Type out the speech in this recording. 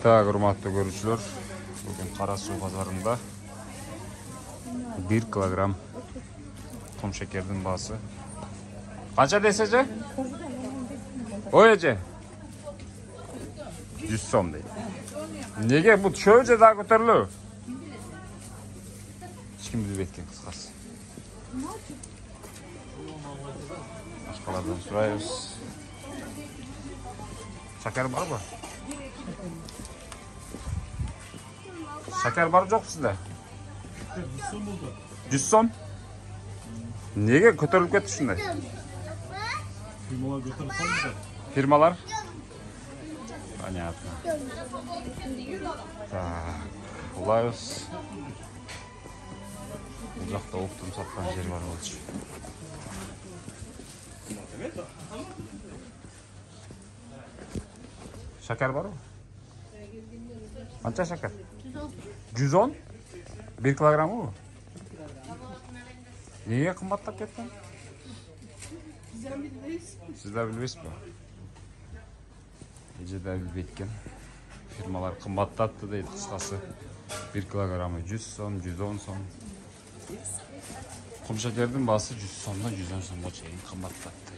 Так, урматтуу көрүүчүлөр, бүгүн Кара Суу базарында 1 килограмм кум шекердин баасы канча десе же? Ой эже 100 сом дейт. Неге бул чөө же дагы көтөрүлөбү? Эч ким билбейт экен кыскасы. Башкалардан сурайбыз. Шакер барбы? Şeker var yok sizde? 100 сом. Неге көтөрүлүп кетти ушундай? Firmalar götürüp almışlar. Firmalar? Понятно. Так, улайбыз. Бул жакта оптун саткан жер бар болчу. Şeker var mı? Kança şeker? 110? 1 kilogram mı bu? Niye kımbatlap ketken? Sizler bilmeyiz mi? Ece de bilbeytken. Firmalar kımbatlattı deydi kıskası. 1 kilogramı 100 son, 110 son. Kum şekerдің басы 100 сомдан 110 сомға чейин кымбаттатты.